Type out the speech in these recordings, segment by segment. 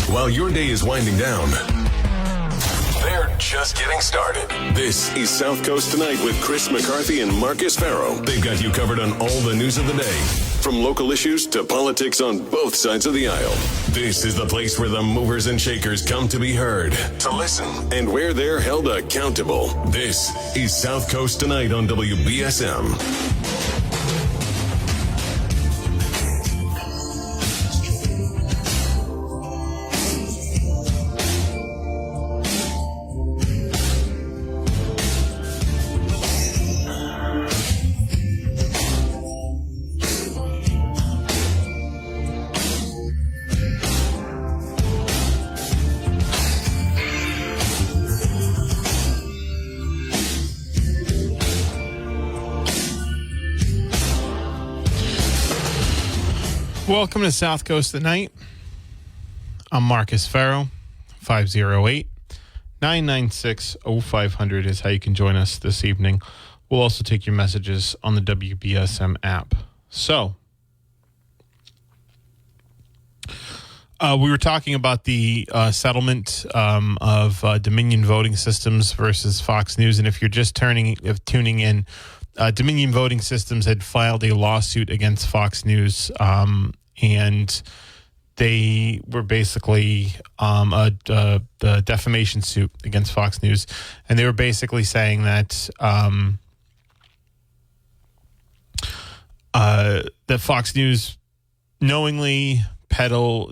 While your day is winding down, they're just getting started. This is South Coast Tonight with Chris McCarthy and Marcus Farrow. They've got you covered on all the news of the day, from local issues to politics on both sides of the aisle. This is the place where the movers and shakers come to be heard, to listen, and where they're held accountable. This is South Coast Tonight on WBSM. Welcome to South Coast Tonight. I'm Marcus Farrow. 508-996-0500 is how you can join us this evening. We'll also take your messages on the WBSM app. So, we were talking about the settlement of Dominion Voting Systems versus Fox News. And if you're just tuning in, Dominion Voting Systems had filed a lawsuit against Fox News, and they were basically the defamation suit against Fox News, and they were basically saying that that Fox News knowingly peddled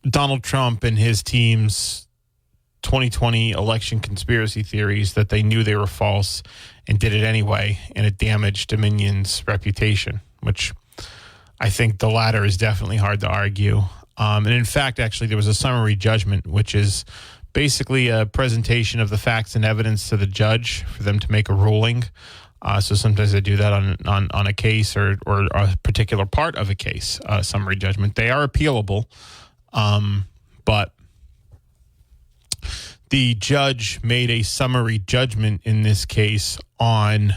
Donald Trump and his team's 2020 election conspiracy theories, that they knew they were false and did it anyway, and it damaged Dominion's reputation, which I think the latter is definitely hard to argue. And in fact, actually, there was a summary judgment, which is basically a presentation of the facts and evidence to the judge for them to make a ruling. So sometimes they do that on a case or a particular part of a case, summary judgment. They are appealable, but the judge made a summary judgment in this case on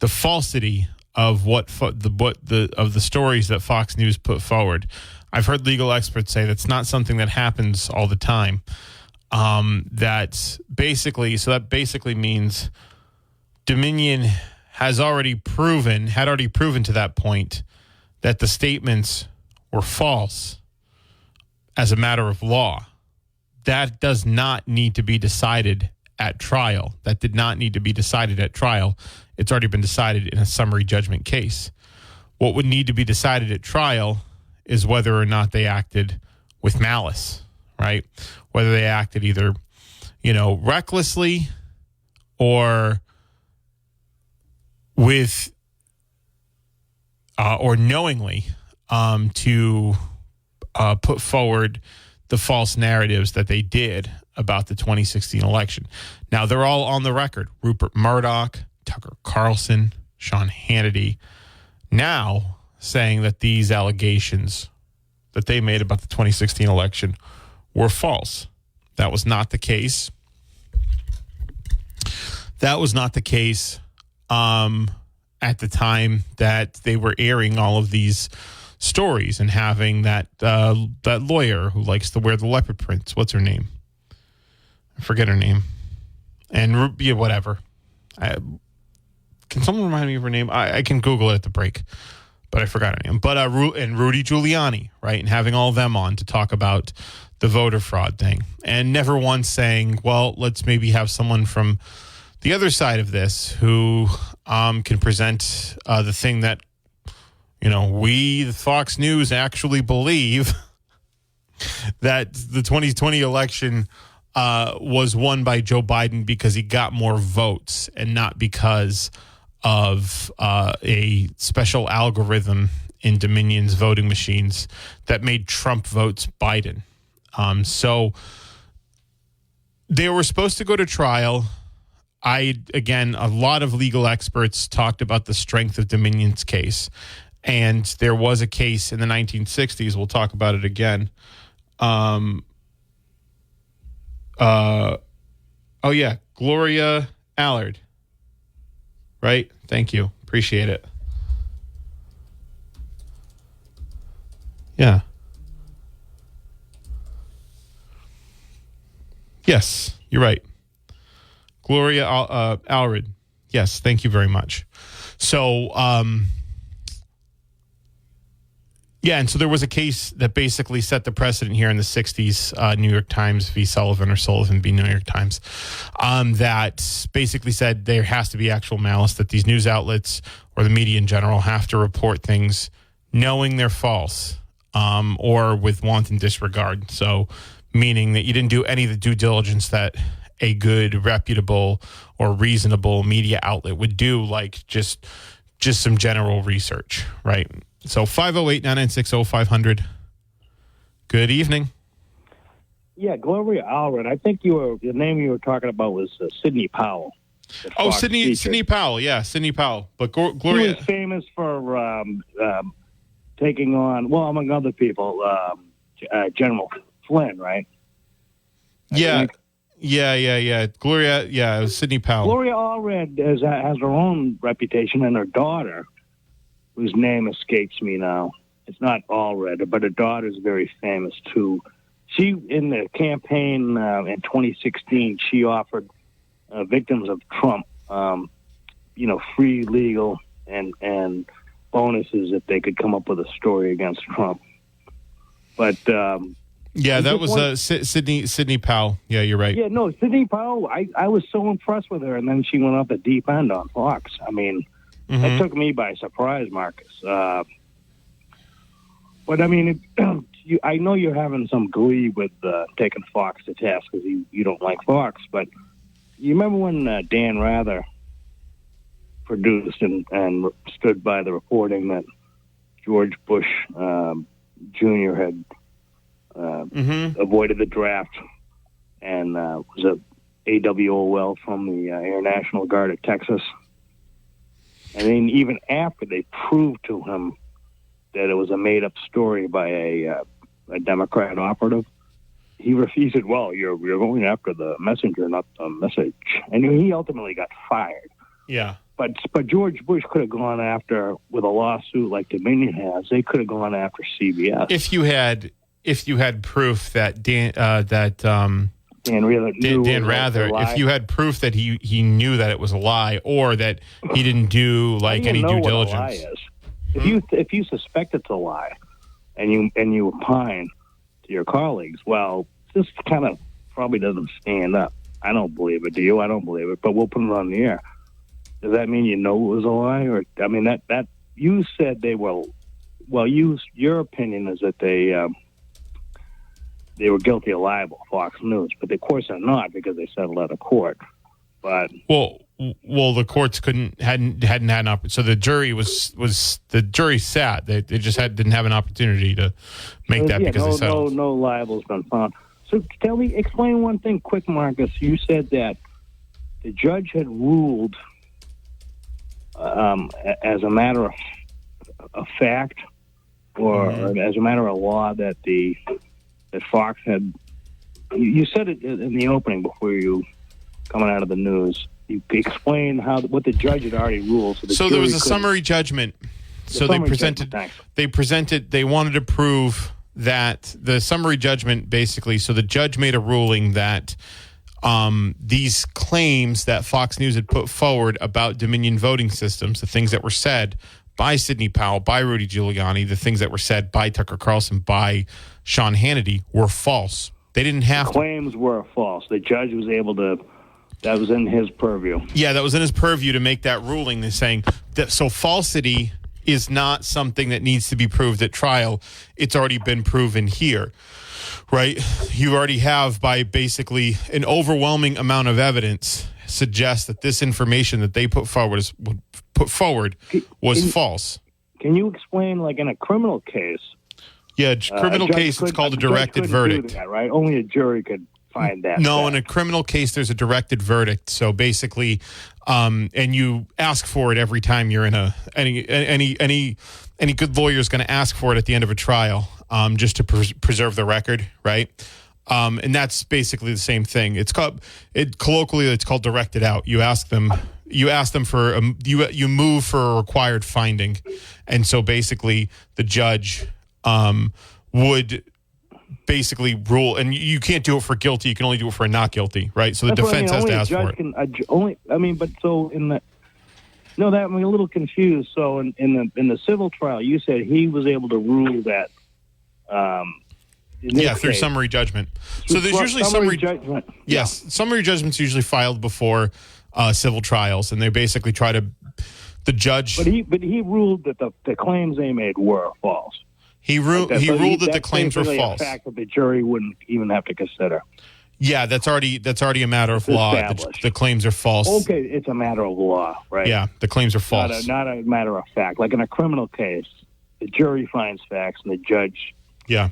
the falsity of the stories that Fox News put forward. I've heard legal experts say that's not something that happens all the time. That basically means Dominion had already proven to that point that the statements were false as a matter of law. That does not need to be decided at trial. That did not need to be decided at trial. It's already been decided in a summary judgment case. What would need to be decided at trial is whether or not they acted with malice, right? Whether they acted either, recklessly or with or knowingly to put forward the false narratives that they did about the 2016 election. Now, they're all on the record. Rupert Murdoch, Tucker Carlson, Sean Hannity, now saying that these allegations that they made about the 2016 election were false. That was not the case. That was not the case at the time that they were airing all of these stories and having that lawyer who likes to wear the leopard prints. What's her name? I forget her name. And whatever. Can someone remind me of her name? I can Google it at the break, but I forgot her name. But and Rudy Giuliani, right? And having all of them on to talk about the voter fraud thing, and never once saying, well, let's maybe have someone from the other side of this who can present the thing that we, the Fox News, actually believe that the 2020 election was won by Joe Biden because he got more votes and not because of a special algorithm in Dominion's voting machines that made Trump votes Biden. So they were supposed to go to trial. A lot of legal experts talked about the strength of Dominion's case. And there was a case in the 1960s. We'll talk about it again. Gloria Allard. Right? Thank you. Appreciate it. Yeah. Yes, you're right. Gloria Allred. Yes, thank you very much. So, yeah, and so there was a case that basically set the precedent here in the 60s, New York Times v. Sullivan or Sullivan v. New York Times, that basically said there has to be actual malice, that these news outlets or the media in general have to report things knowing they're false or with wanton disregard. So meaning that you didn't do any of the due diligence that a good, reputable, or reasonable media outlet would do, like just some general research, right? So 508-996-0500. Good evening. Yeah, Gloria Allred. I think the name you were talking about was Sidney Powell. Oh, Sidney Powell. Yeah, Sidney Powell. But Gloria He was famous for taking on, well, among other people, General Flynn, right? Yeah. Gloria, it was Sidney Powell. Gloria Allred has her own reputation, and her daughter, whose name escapes me now, it's not Allred, but her daughter is very famous too. She, in the campaign in 2016, she offered victims of Trump, free legal and bonuses if they could come up with a story against Trump. But that was Sidney Powell. Yeah, you're right. Yeah, no, Sidney Powell. I was so impressed with her, and then she went off the deep end on Fox. I mean, that took me by surprise, Marcus. But I mean, I know you're having some glee with taking Fox to task because you don't like Fox, but you remember when Dan Rather produced and stood by the reporting that George Bush Jr. had avoided the draft and was a AWOL from the Air National Guard of Texas. And then even after they proved to him that it was a made-up story by a Democrat operative, he said, well, you're going after the messenger, not the message. And he ultimately got fired. Yeah. But George Bush could have gone after, with a lawsuit like Dominion has, they could have gone after CBS. If you had proof that Dan Rather, if you had proof that he knew that it was a lie, or that he didn't do any due diligence. What a lie is? If you suspect it's a lie, and you opine to your colleagues, well, this kind of probably doesn't stand up. I don't believe it. Do you? I don't believe it. But we'll put it on the air. Does that mean you know it was a lie? Or I mean that you said they were. Well, your opinion is that they were guilty of libel, Fox News, but of course they're not because they settled out of court. But well, the courts hadn't had an opportunity. So the jury the jury sat. They just didn't have an opportunity to make that because they settled. No libel's been found. So explain one thing quick, Marcus. You said that the judge had ruled as a matter of fact, or as a matter of law that Fox had. You said it in the opening before you coming out of the news. You explained what the judge had already ruled. So there was a summary judgment. So they wanted to prove that the summary judgment basically. So the judge made a ruling that these claims that Fox News had put forward about Dominion voting systems, the things that were said by Sidney Powell, by Rudy Giuliani, the things that were said by Tucker Carlson, by Sean Hannity, were false. They didn't have claims were false. The judge was able to. That was in his purview. Yeah, that was in his purview to make that ruling. They're saying that so falsity is not something that needs to be proved at trial. It's already been proven here, right? You already have, by basically an overwhelming amount of evidence, suggests that this information that they put forward was false. Can you explain, like in a criminal case? Yeah, criminal case, it's called a directed verdict. That, right? Only a jury could find that. No, in a criminal case, there's a directed verdict. So basically, and you ask for it every time you're in any good lawyer is going to ask for it at the end of a trial, just to preserve the record, right? And that's basically the same thing. Colloquially, it's called directed out. You ask them for you move for a required finding, and so basically the judge would basically rule, and you can't do it for guilty. You can only do it for not guilty, right? So the defense has to ask for it. I'm a little confused. So in the civil trial, you said he was able to rule that. Through summary judgment. So there's usually summary judgment. Yes, summary judgment's usually filed before civil trials, and they basically try to the judge. But he ruled that the claims they made were false. He ruled that the claims were false. A fact that the jury wouldn't even have to consider. Yeah, that's already a matter of law. The claims are false. Okay, it's a matter of law, right? Yeah, the claims are false. Not a matter of fact. Like in a criminal case, the jury finds facts and the judge. Yeah.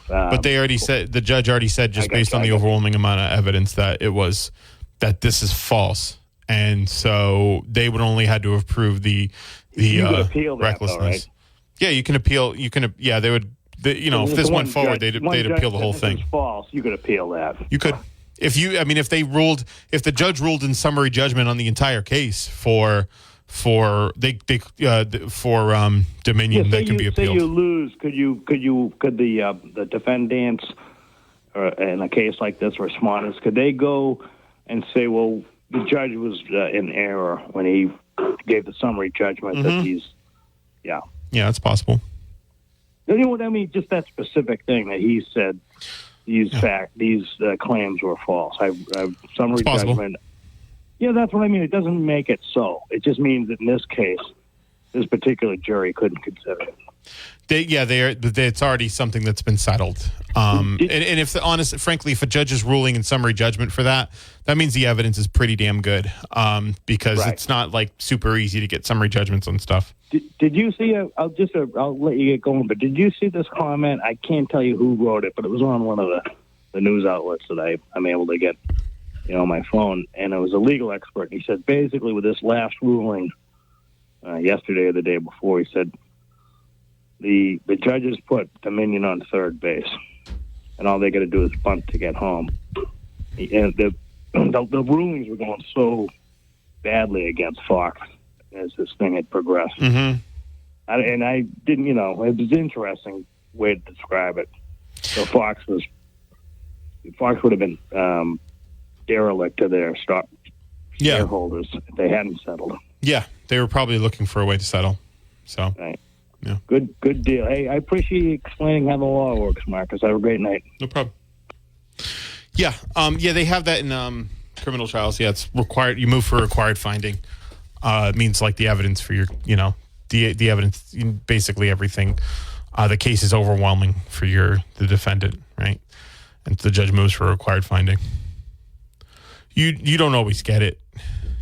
But they already said, the judge already said, just based on the overwhelming amount of evidence, that this is false, and so they would only had to have proved the recklessness. Though, right? Yeah, you can appeal. They would. If this went forward, they'd appeal the whole thing. If it's false, you could appeal that. You could, if the judge ruled in summary judgment on the entire case for Dominion, that could be appealed. Say you lose, could the defendants in a case like this, respondents, could they go and say, well, the judge was in error when he gave the summary judgment that he's, yeah, that's possible. You know what I mean? Just that specific thing that he said, these claims were false. Summary judgment. Yeah, that's what I mean. It doesn't make it so. It just means that in this case, this particular jury couldn't consider it. It's already something that's been settled. Frankly, if a judge is ruling in summary judgment for that means the evidence is pretty damn good. Because it's not like super easy to get summary judgments on stuff. Did you see? I'll let you get going. But did you see this comment? I can't tell you who wrote it, but it was on one of the news outlets that I'm able to get, on my phone, and it was a legal expert. He said basically with this last ruling yesterday or the day before, he said the judges put Dominion on third base, and all they got to do is bunt to get home. And the rulings were going so badly against Fox as this thing had progressed. Mm-hmm. I didn't, it was an interesting way to describe it. So Fox would have been derelict to their shareholders if they hadn't settled. Yeah, they were probably looking for a way to settle. So, right. Yeah. Good deal. Hey, I appreciate you explaining how the law works, Marcus. Have a great night. No problem. Yeah, they have that in criminal trials. Yeah, it's required. You move for required finding. It means like the evidence for your, the evidence, basically everything. The case is overwhelming for the defendant, right? And the judge moves for a required finding. You don't always get it.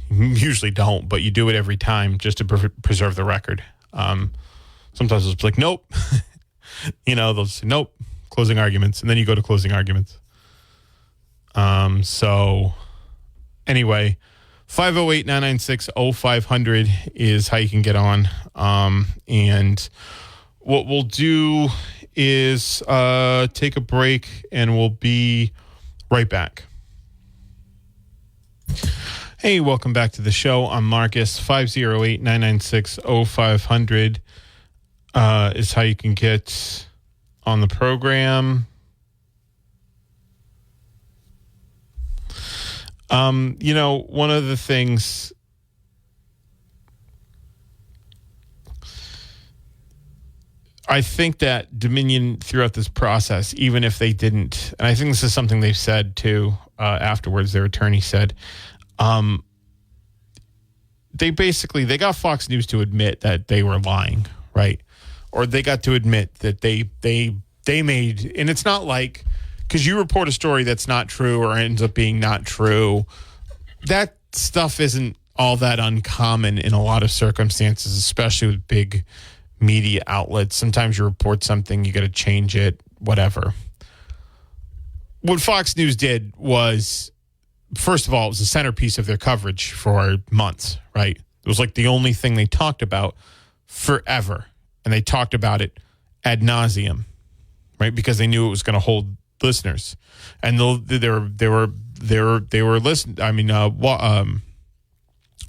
You usually don't, but you do it every time just to preserve the record. Sometimes it's like, nope. They'll say, nope, closing arguments. And then you go to closing arguments. So anyway, 508-996-0500 is how you can get on. And what we'll do is take a break, and we'll be right back. Hey, welcome back to the show. I'm Marcus. 508-996-0500 is how you can get on the program. One of the things I think that Dominion throughout this process, even if they didn't, and I think this is something they've said too, afterwards, their attorney said, they got Fox News to admit that they were lying, right? Or they got to admit that they made, and it's not like, because you report a story that's not true or ends up being not true, that stuff isn't all that uncommon in a lot of circumstances, especially with big media outlets. Sometimes you report something, you got to change it, whatever. What Fox News did was, first of all, it was the centerpiece of their coverage for months, right? It was like the only thing they talked about forever. And they talked about it ad nauseum, right? Because they knew it was going to hold listeners. And they were listening. I mean,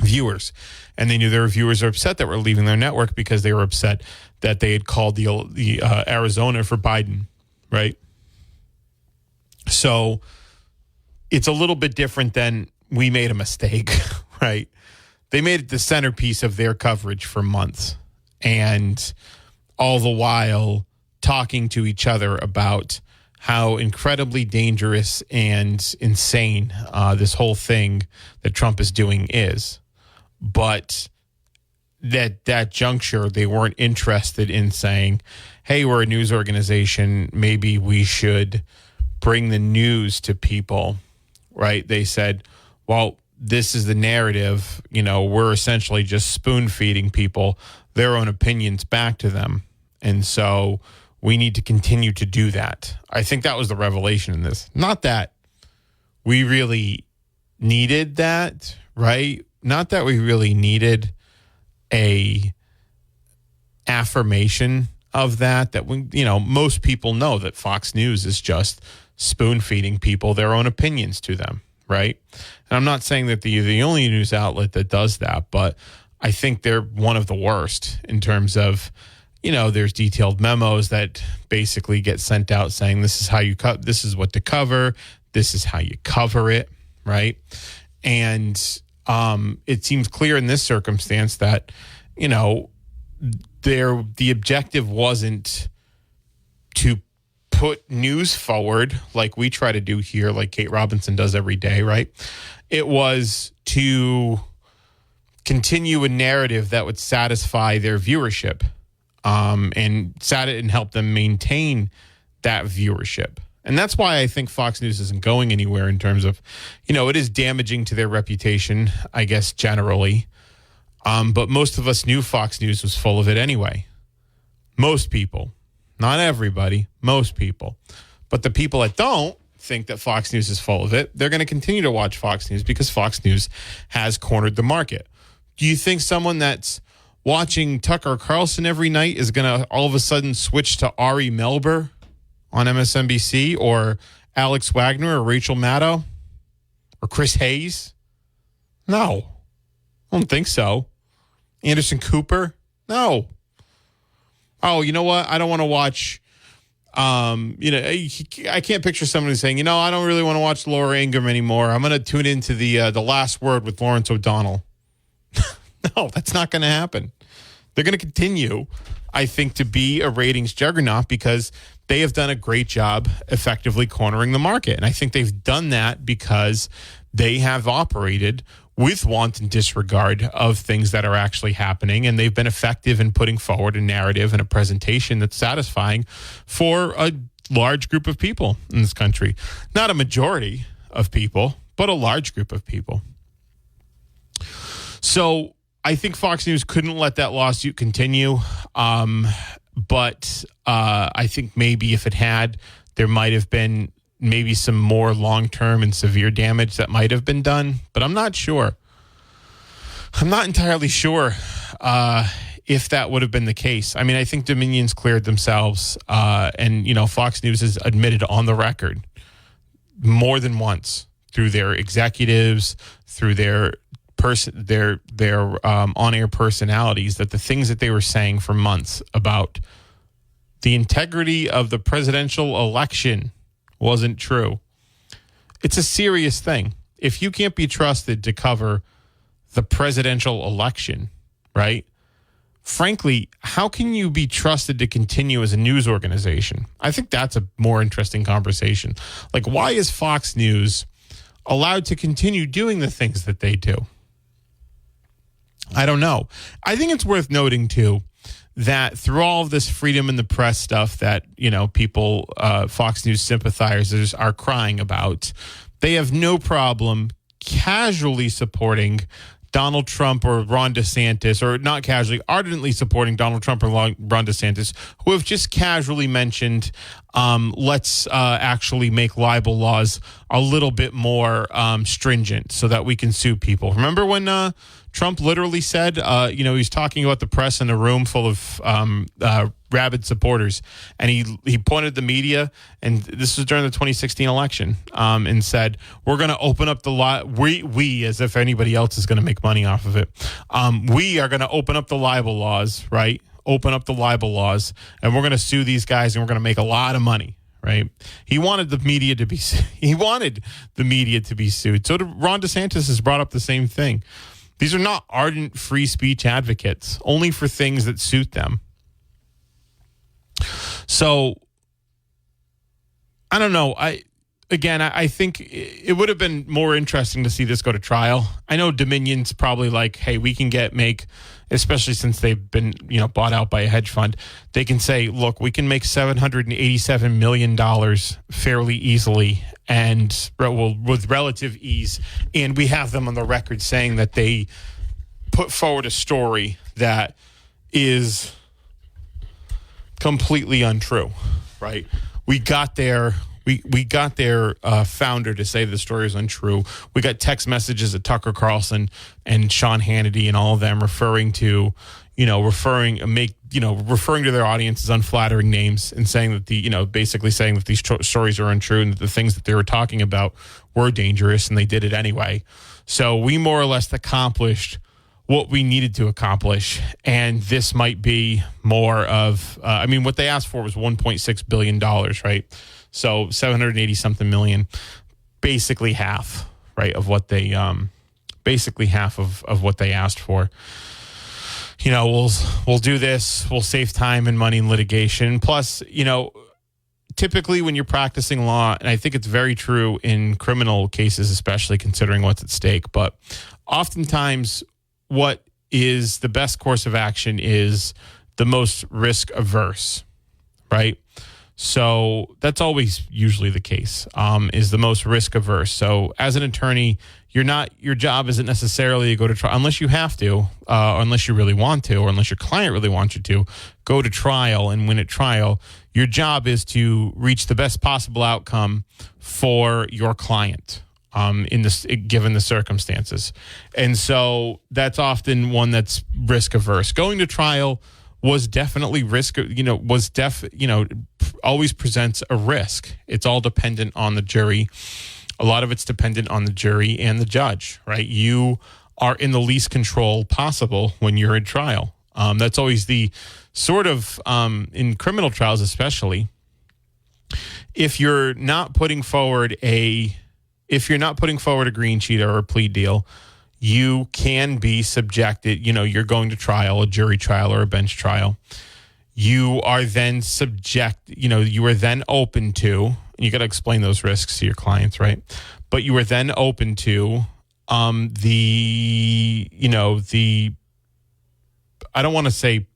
viewers. And they knew their viewers are upset that were leaving their network because they were upset that they had called the Arizona for Biden, right? So it's a little bit different than we made a mistake, right? They made it the centerpiece of their coverage for months, and all the while talking to each other about how incredibly dangerous and insane this whole thing that Trump is doing is. But that juncture, they weren't interested in saying, hey, we're a news organization, maybe we should bring the news to people, right? They said, well, this is the narrative, we're essentially just spoon feeding people their own opinions back to them. And so we need to continue to do that. I think that was the revelation in this. Not that we really needed that, right? Not that we really needed a affirmation of that when, most people know that Fox News is just spoon feeding people their own opinions to them, right? And I'm not saying that they're the only news outlet that does that, but I think they're one of the worst in terms of, there's detailed memos that basically get sent out saying this is how you cut, this is what to cover, this is how you cover it, right? And it seems clear in this circumstance that, the objective wasn't to put news forward like we try to do here, like Kate Robinson does every day, right? It was to continue a narrative that would satisfy their viewership and help them maintain that viewership. And that's why I think Fox News isn't going anywhere in terms of, it is damaging to their reputation, I guess, generally. But most of us knew Fox News was full of it anyway. Most people, not everybody, most people. But the people that don't think that Fox News is full of it, they're going to continue to watch Fox News because Fox News has cornered the market. Do you think someone that's watching Tucker Carlson every night is going to all of a sudden switch to Ari Melber on MSNBC or Alex Wagner or Rachel Maddow or Chris Hayes? No, I don't think so. Anderson Cooper? No. Oh, you know what? I don't want to watch, I can't picture somebody saying, I don't really want to watch Laura Ingraham anymore. I'm going to tune into the Last Word with Lawrence O'Donnell. No, that's not going to happen. They're going to continue, I think, to be a ratings juggernaut because they have done a great job effectively cornering the market. And I think they've done that because they have operated with wanton disregard of things that are actually happening. And they've been effective in putting forward a narrative and a presentation that's satisfying for a large group of people in this country. Not a majority of people, but a large group of people. So I think Fox News couldn't let that lawsuit continue. But I think maybe if it had, there might have been maybe some more long-term and severe damage that might have been done. But I'm not sure. I'm not entirely sure if that would have been the case. I mean, I think Dominion's cleared themselves. And, Fox News has admitted on the record more than once through their executives, through their on-air personalities, that the things that they were saying for months about the integrity of the presidential election wasn't true. It's a serious thing. If you can't be trusted to cover the presidential election, right? Frankly, how can you be trusted to continue as a news organization? I think that's a more interesting conversation. Like, why is Fox News allowed to continue doing the things that they do? I don't know. I think it's worth noting, too, that through all of this freedom in the press stuff that, people, Fox News sympathizers are crying about, they have no problem casually supporting Donald Trump or Ron DeSantis, or not casually, ardently supporting Donald Trump or Ron DeSantis, who have just casually mentioned, let's actually make libel laws a little bit more stringent so that we can sue people. Remember when Trump literally said, he's talking about the press in a room full of rabid supporters, and he pointed the media, and this was during the 2016 election, and said, "We're going to open up the we as if anybody else is going to make money off of it. We are going to open up the libel laws, right? Open up the libel laws, and we're going to sue these guys, and we're going to make a lot of money." Right? He wanted the media to be sued. So Ron DeSantis has brought up the same thing. These are not ardent free speech advocates, only for things that suit them. So I don't know. I think it would have been more interesting to see this go to trial. I know Dominion's probably like, hey, we can make, especially since they've been, bought out by a hedge fund, they can say, look, we can make $787 million fairly easily and with relative ease. And we have them on the record saying that they put forward a story that is completely untrue, right? We got their founder to say the story is untrue. We got text messages of Tucker Carlson and Sean Hannity and all of them referring to their audience as unflattering names and saying that basically saying that these stories are untrue and that the things that they were talking about were dangerous, and they did it anyway. So we more or less accomplished what we needed to accomplish, and this might be more of what they asked for was $1.6 billion, right? So 780 something million, basically half, right, of what they half of what they asked for. We'll do this, we'll save time and money in litigation. Plus, typically when you're practicing law, and I think it's very true in criminal cases, especially considering what's at stake, but oftentimes what is the best course of action is the most risk averse, right? So that's always usually the case, is the most risk averse. So as an attorney, your job isn't necessarily to go to trial unless you have to, unless you really want to, or unless your client really wants you to go to trial and win at trial. Your job is to reach the best possible outcome for your client, given the circumstances. And so that's often one that's risk averse. Going to trial was definitely always presents a risk. It's all dependent on the jury. A lot of it's dependent on the jury and the judge, right? You are in the least control possible when you're in trial. That's always the sort of, in criminal trials especially, if you're not putting forward a green sheet or a plea deal, you can be subjected, you're going to trial, a jury trial or a bench trial. You are then you are then open to, and you got to explain those risks to your clients, right? But you are then open to I don't want to say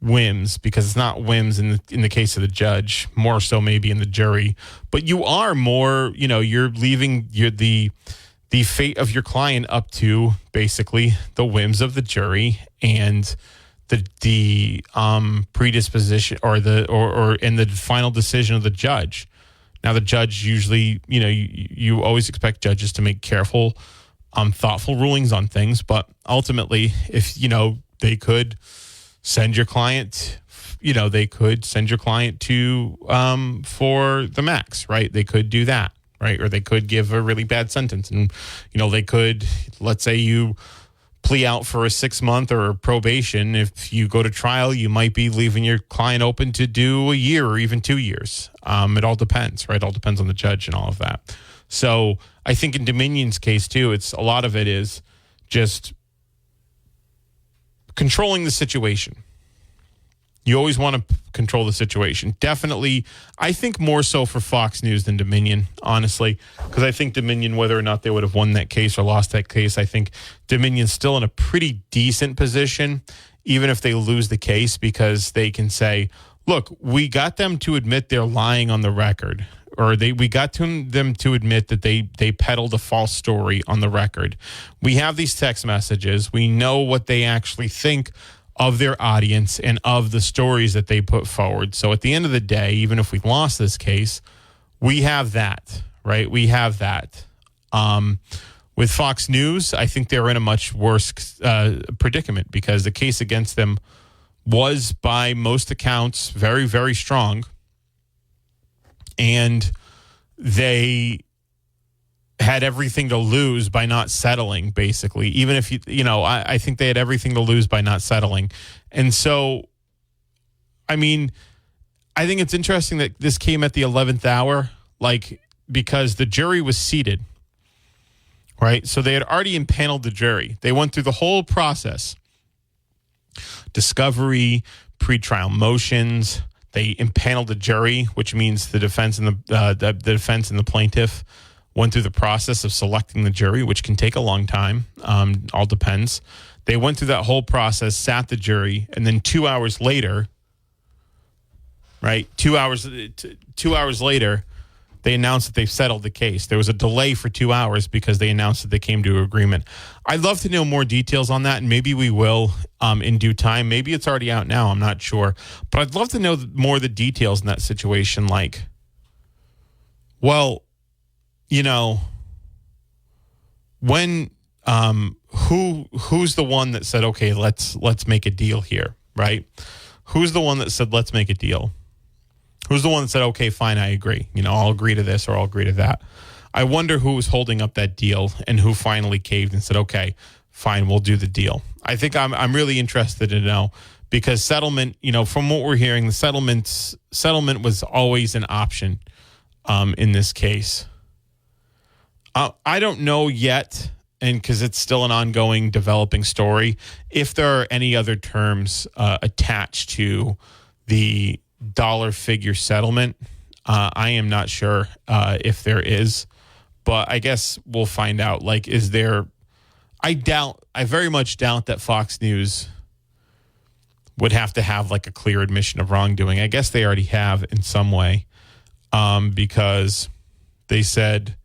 whims, because it's not whims in the case of the judge, more so maybe in the jury, but you are more, you're leaving the fate of your client up to basically the whims of the jury and the predisposition or the final decision of the judge. Now the judge usually, you always expect judges to make careful, thoughtful rulings on things, but ultimately, if they could send your client, to for the max, right? They could do that, right? Or they could give a really bad sentence, and they could, let's say you plea out for a 6-month or a probation. If you go to trial, you might be leaving your client open to do a year or even 2 years. It all depends, right? It all depends on the judge and all of that. So I think in Dominion's case too, a lot of it is just controlling the situation. You always want to control the situation. Definitely, I think more so for Fox News than Dominion, honestly, because I think Dominion, whether or not they would have won that case or lost that case, I think Dominion's still in a pretty decent position, even if they lose the case, because they can say, look, we got them to admit they're lying on the record, or we got them to admit that they peddled a false story on the record. We have these text messages. We know what they actually think of their audience and of the stories that they put forward. So at the end of the day, even if we lost this case, we have that, right? We have that. With Fox News, I think they're in a much worse predicament, because the case against them was, by most accounts, very, very strong. And they had everything to lose by not settling, basically. Even if, I think they had everything to lose by not settling. And so, I mean, I think it's interesting that this came at the 11th hour, because the jury was seated, right? So they had already impaneled the jury. They went through the whole process. Discovery, pretrial motions. They impaneled the jury, which means the defense and the defense and the plaintiff went through the process of selecting the jury, which can take a long time. All depends. They went through that whole process, sat the jury, and then 2 hours later, right? 2 hours later, they announced that they've settled the case. There was a delay for 2 hours because they announced that they came to an agreement. I'd love to know more details on that, and maybe we will in due time. Maybe it's already out now. I'm not sure. But I'd love to know more of the details in that situation. When who's the one that said, okay, let's make a deal here, right? Who's the one that said, let's make a deal? Who's the one that said, okay, fine, I agree. I'll agree to this or I'll agree to that. I wonder who was holding up that deal and who finally caved and said, okay, fine, we'll do the deal. I think I'm really interested to know, because settlement, from what we're hearing, the settlement was always an option in this case. I don't know yet, and because it's still an ongoing developing story, if there are any other terms attached to the dollar figure settlement. I am not sure if there is, but I guess we'll find out. Is there? I very much doubt that Fox News would have to have a clear admission of wrongdoing. I guess they already have in some way, because they said,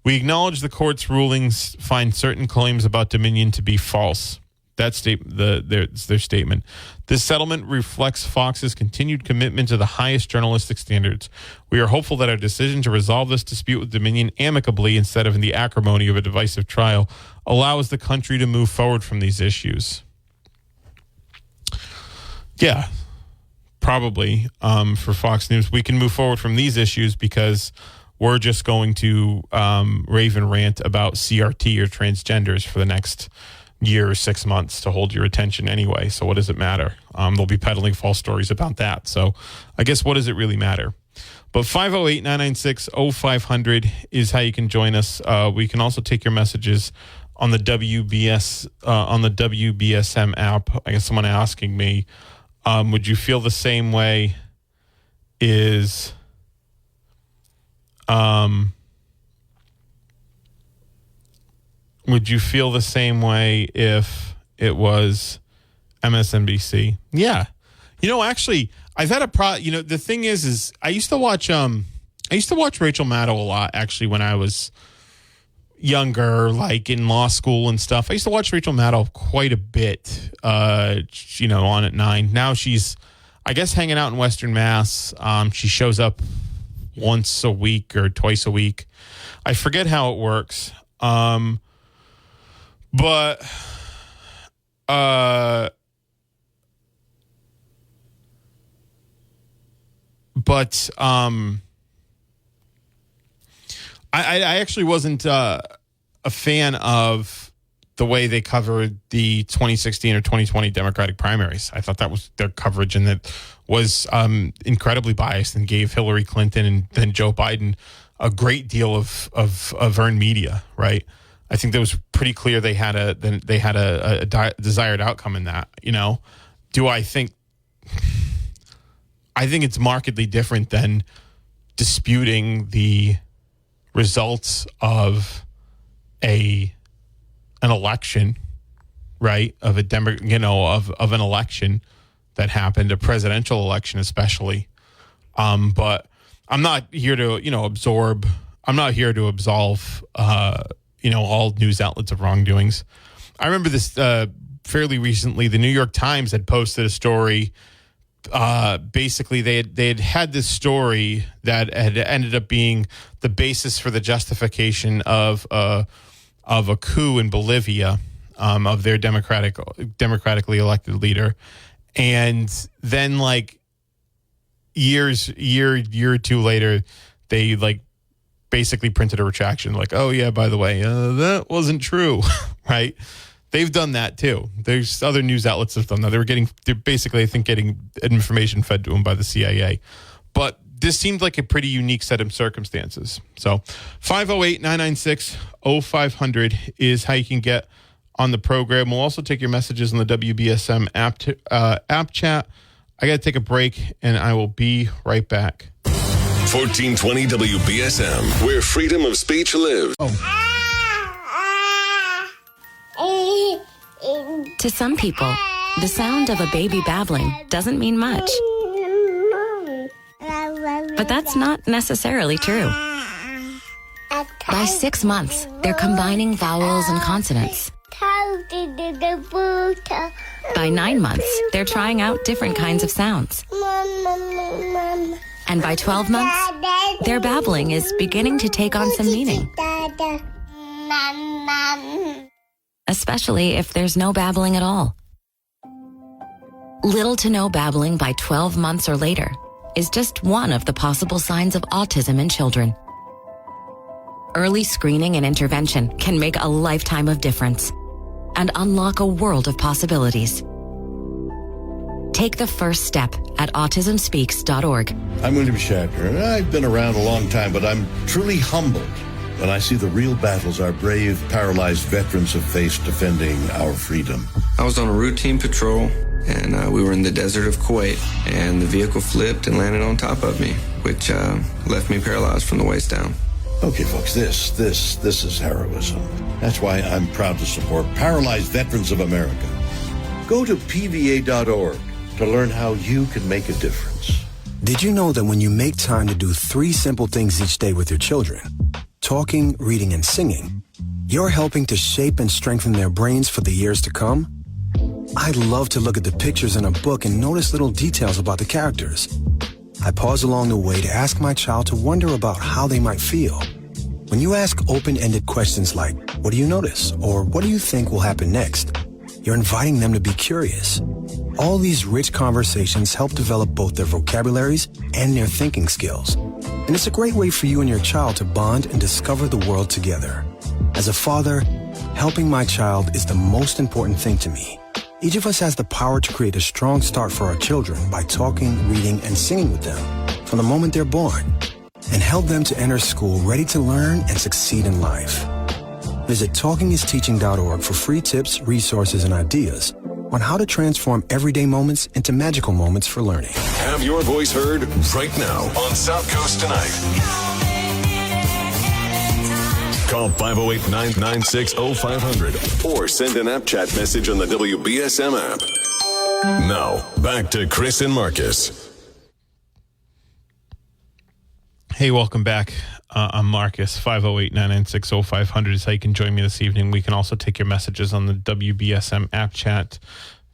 we acknowledge the court's rulings find certain claims about Dominion to be false. That's their statement. This settlement reflects Fox's continued commitment to the highest journalistic standards. We are hopeful that our decision to resolve this dispute with Dominion amicably instead of in the acrimony of a divisive trial allows the country to move forward from these issues. Yeah, probably for Fox News, we can move forward from these issues because we're just going to rave and rant about CRT or transgenders for the next year or 6 months to hold your attention anyway. So what does it matter? They'll be peddling false stories about that. So I guess what does it really matter? But 508-996-0500 is how you can join us. We can also take your messages on the WBSM app. I guess someone asking me, would you feel the same way would you feel the same way if it was MSNBC? Yeah. Actually, I've had the thing is I used to watch Rachel Maddow a lot, actually, when I was younger, in law school and stuff. I used to watch Rachel Maddow quite a bit, on at 9. Now she's, I guess, hanging out in Western Mass. She shows up once a week or twice a week. I forget how it works. But I actually wasn't a fan of the way they covered the 2016 or 2020 Democratic primaries. I thought that was their coverage, and that was incredibly biased and gave Hillary Clinton and then Joe Biden a great deal of earned media, right? I think that was pretty clear they had a desired outcome in that. Do I think it's markedly different than disputing the results of an election, right? Of a of an election that happened, a presidential election especially. But I'm not here to absolve all news outlets of wrongdoings. I remember this fairly recently. The New York Times had posted a story. Basically, they had this story that had ended up being the basis for the justification of a coup in Bolivia, of their democratically elected leader. And then like year or two later, they like basically printed a retraction like, oh yeah, by the way, that wasn't true. Right. They've done that too. There's other news outlets that have done that. They're basically, I think, getting information fed to them by the CIA. But this seemed like a pretty unique set of circumstances. So 508-996-0500 is how you can get on the program. We'll also take your messages on the WBSM app chat. I got to take a break, and I will be right back. 1420 WBSM, where freedom of speech lives. To some people, the sound of a baby babbling doesn't mean much. But that's not necessarily true. By 6 months, they're combining vowels and consonants. By 9 months, they're trying out different kinds of sounds. And by 12 months, their babbling is beginning to take on some meaning. Especially if there's no babbling at all. Little to no babbling by 12 months or later is just one of the possible signs of autism in children. Early screening and intervention can make a lifetime of difference and unlock a world of possibilities. Take the first step at autismspeaks.org. I'm William Shatner, and I've been around a long time, but I'm truly humbled when I see the real battles our brave, paralyzed veterans have faced defending our freedom. I was on a routine patrol, and we were in the desert of Kuwait, and the vehicle flipped and landed on top of me, which left me paralyzed from the waist down. Okay, folks, this is heroism. That's why I'm proud to support Paralyzed Veterans of America. Go to PVA.org to learn how you can make a difference. Did you know that when you make time to do 3 simple things each day with your children, talking, reading, and singing, you're helping to shape and strengthen their brains for the years to come? I love to look at the pictures in a book and notice little details about the characters. I pause along the way to ask my child to wonder about how they might feel. When you ask open-ended questions like, what do you notice? Or what do you think will happen next? You're inviting them to be curious. All these rich conversations help develop both their vocabularies and their thinking skills. And it's a great way for you and your child to bond and discover the world together. As a father, helping my child is the most important thing to me. Each of us has the power to create a strong start for our children by talking, reading, and singing with them from the moment they're born, and help them to enter school ready to learn and succeed in life. Visit talkingisteaching.org for free tips, resources, and ideas on how to transform everyday moments into magical moments for learning. Have your voice heard right now on South Coast Tonight. Call 508-996-0500 or send an app chat message on the WBSM app. Now, back to Chris and Marcus. Hey, welcome back. I'm Marcus. 508-996-0500 is how you can join me this evening. We can also take your messages on the WBSM app chat.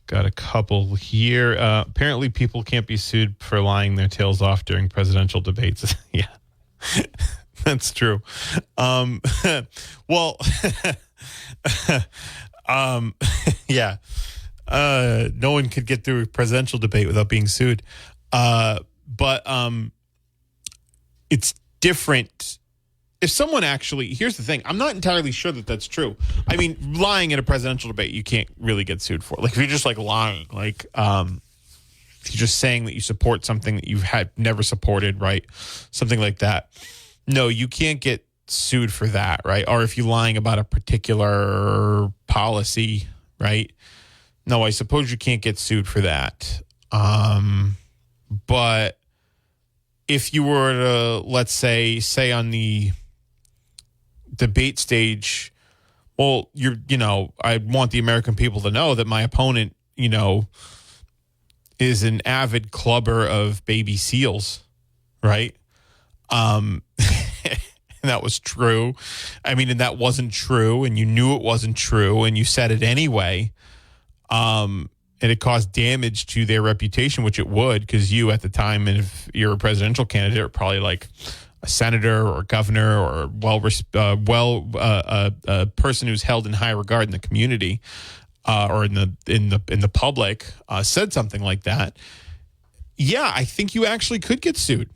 Got a couple here. Apparently, people can't be sued for lying their tails off during presidential debates. Yeah, that's true. Well, yeah. No one could get through a presidential debate without being sued. But it's different. If someone actually, here's the thing, I'm not entirely sure that that's true. I mean, lying in a presidential debate, you can't really get sued for. Like, if you're just like lying, like, if you're just saying that you support something that you had never supported, right? Something like that. No, you can't get sued for that, right? Or if you're lying about a particular policy, right? No, I suppose you can't get sued for that. But if you were to, let's say on the debate stage, well, I want the American people to know that my opponent, is an avid clubber of baby seals, right? And that was true. I mean, and that wasn't true, and you knew it wasn't true, and you said it anyway. And it caused damage to their reputation, which it would, because you at the time, and if you're a presidential candidate, or probably like a senator or governor or a person who's held in high regard in the community, or in the public said something like that, yeah, I think you actually could get sued.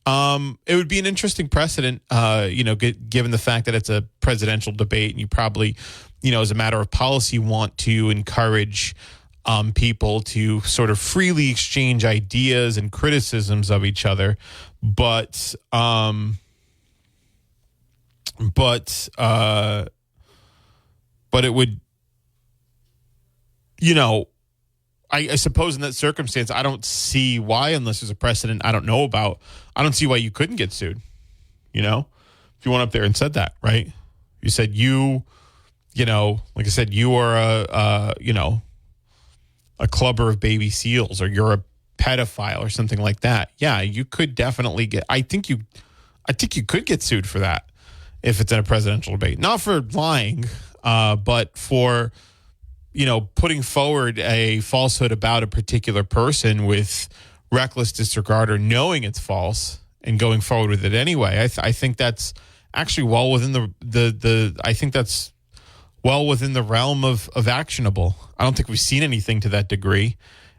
It would be an interesting precedent, given the fact that it's a presidential debate, and you probably, as a matter of policy, want to encourage people to sort of freely exchange ideas and criticisms of each other, but it would, I suppose in that circumstance, I don't see why, unless there's a precedent I don't know about, I don't see why you couldn't get sued. If you went up there and said that, right? You said like I said, you are a clubber of baby seals, or you're a pedophile or something like that. Yeah, you could definitely get, I think you could get sued for that if it's in a presidential debate. Not for lying, but for, putting forward a falsehood about a particular person with reckless disregard or knowing it's false and going forward with it anyway. I think that's actually well within I think that's well within the realm of actionable. I don't think we've seen anything to that degree,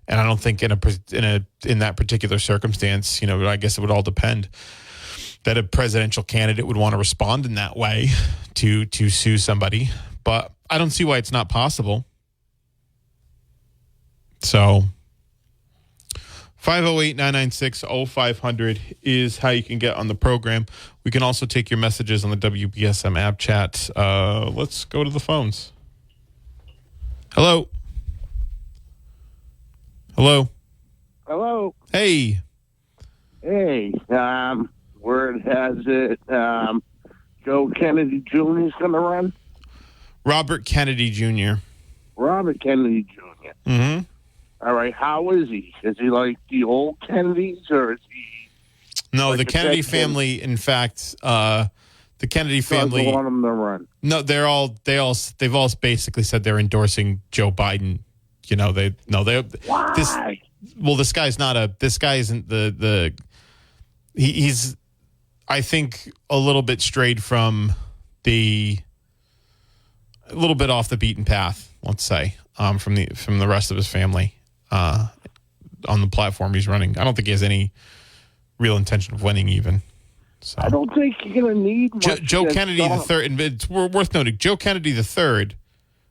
and I don't think in that particular circumstance, I guess it would all depend, that a presidential candidate would want to respond in that way to sue somebody. But I don't see why it's not possible. So 508-996-0500 is how you can get on the program. We can also take your messages on the WBSM app chat. Let's go to the phones. Hello. Hello. Hello. Hey. Hey. Word has it Joe Kennedy Jr. is going to run? Robert Kennedy Jr. Robert Kennedy Jr. Mm-hmm. All right. How is he? Is he like the old Kennedys, or is he? No, like the Kennedy family. In fact, the Kennedy family want him to run. No, they've all basically said they're endorsing Joe Biden. Why? This guy isn't he's I think a little bit strayed from a little bit off the beaten path, let's say, from the rest of his family on the platform he's running. I don't think he has any real intention of winning even. So I don't think you're going to need much. Joe Kennedy III, and it's worth noting, Joe Kennedy III,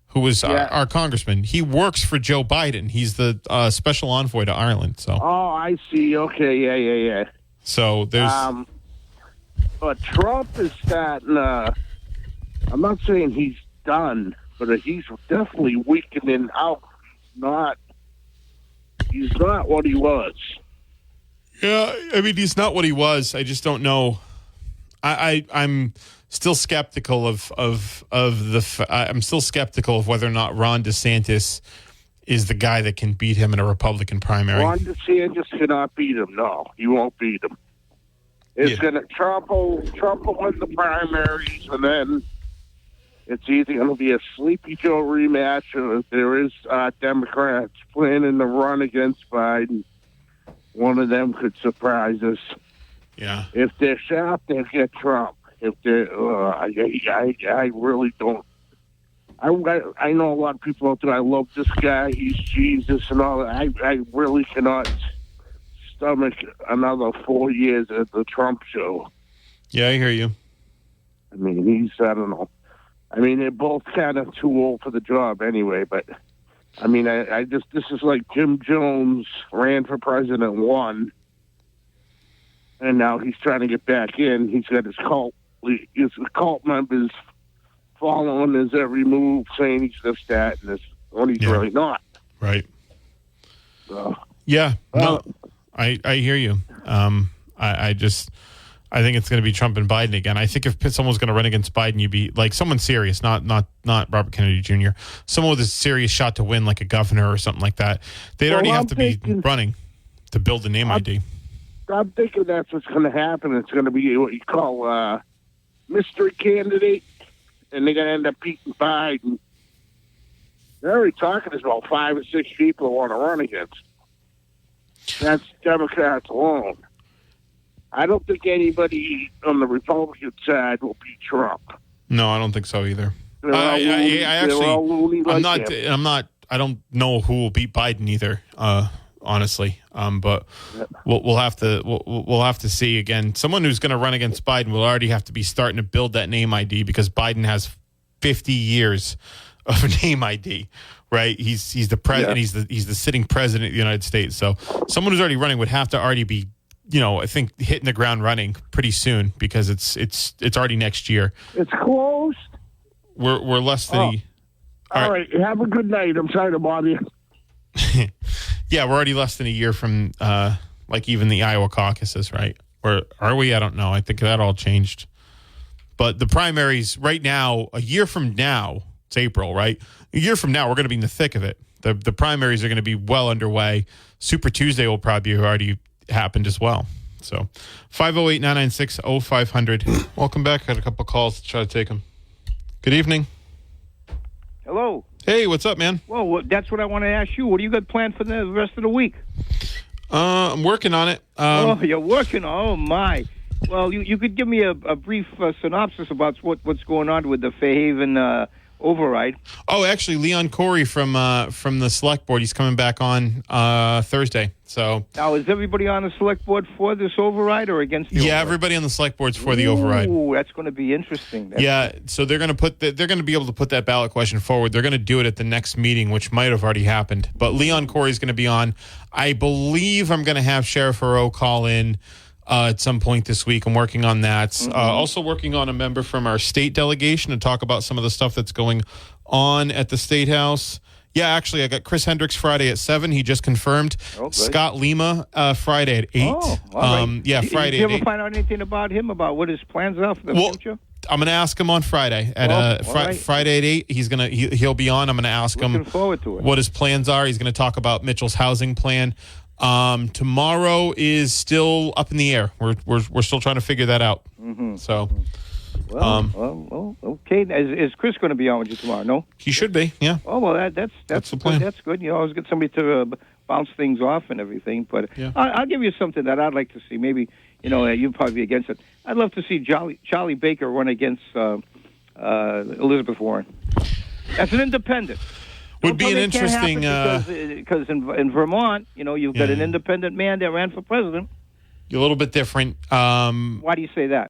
who was our congressman, he works for Joe Biden. He's the special envoy to Ireland. So. Oh, I see. Okay, yeah. So there's. But Trump is starting. I'm not saying he's done, but he's definitely weakening out. He's not what he was. Yeah, I mean, he's not what he was. I just don't know. I'm still skeptical I'm still skeptical of whether or not Ron DeSantis is the guy that can beat him in a Republican primary. Ron DeSantis cannot beat him. No, he won't beat him. Trump will win the primaries, and then it's either going to be a Sleepy Joe rematch, or if there is Democrats planning to run against Biden, one of them could surprise us. Yeah. If they're sharp, they'll get Trump. If they're, I really don't. I know a lot of people out there. I love this guy. He's Jesus and all that. I really cannot stomach another 4 years at the Trump show. Yeah, I hear you. I mean, I don't know. I mean, they're both kind of too old for the job anyway, but I mean, this is like Jim Jones ran for president, won, and now he's trying to get back in. He's got his cult members following his every move, saying he's this, that, and this, when he's really not. Right. So, yeah. No, I hear you. I think it's going to be Trump and Biden again. I think if someone's going to run against Biden, you'd be like someone serious, not Robert Kennedy Jr., someone with a serious shot to win, like a governor or something like that. They'd already have to be running to build the name ID. I'm thinking that's what's going to happen. It's going to be what you call mystery candidate, and they're going to end up beating Biden. They're already talking to about 5 or 6 people who want to run against. That's Democrats alone. I don't think anybody on the Republican side will beat Trump. No, I don't think so either. They're all loony. They're all loony like him. I don't know who will beat Biden either. Honestly, but we'll have to see again. Someone who's going to run against Biden will already have to be starting to build that name ID because Biden has 50 years of name ID. Right, he's the president. Yeah. He's the sitting president of the United States. So someone who's already running would have to already be, I think hitting the ground running pretty soon because it's already next year. It's close. We're less than. All right. Have a good night. I'm sorry to bother you. Yeah, we're already less than a year from like even the Iowa caucuses, right? Or are we? I don't know. I think that all changed. But the primaries right now, a year from now, it's April, right? A year from now, we're going to be in the thick of it. The primaries are going to be well underway. Super Tuesday will probably have already happened as well. So 508-996-0500. Welcome back. I had a couple of calls to try to take them. Good evening. Hello. Hey, what's up, man? Well, that's what I want to ask you. What do you got planned for the rest of the week? I'm working on it. You're working on it? Oh, my. Well, you could give me a brief synopsis about what's going on with the Fairhaven override. Oh, actually, Leon Corey from the select board, he's coming back on Thursday. So now, is everybody on the select board for this override or against the override? Everybody on the select board's for the override. Ooh, that's going to be interesting. So they're going to be able to put that ballot question forward. They're going to do it at the next meeting, which might have already happened. But Leon Corey's going to be on. I believe I'm going to have Sheriff Heroux call in at some point this week. I'm working on that. Mm-hmm. Also working on a member from our state delegation to talk about some of the stuff that's going on at the State House. Yeah, actually, I got Chris Hendricks Friday at 7. He just confirmed. Oh, Scott Lima Friday at 8. Oh, all right. Friday Did you at 8. ever find out anything about him, about what his plans are for the future? I'm going to ask him on Friday at Friday at 8. He'll be on. I'm going to ask him forward to it. What his plans are. He's going to talk about Mitchell's housing plan. Tomorrow is still up in the air. We're still trying to figure that out. Mm-hmm. So, well, okay. Is Chris going to be on with you tomorrow? No, he should be. Yeah. Oh well, that's the plan. That's good. You always get somebody to bounce things off and everything. But yeah. I'll give you something that I'd like to see. Maybe you'd probably be against it. I'd love to see Charlie Baker run against Elizabeth Warren. That's an independent. Would be an interesting because in Vermont, you've got an independent man that ran for president. A little bit different. Why do you say that?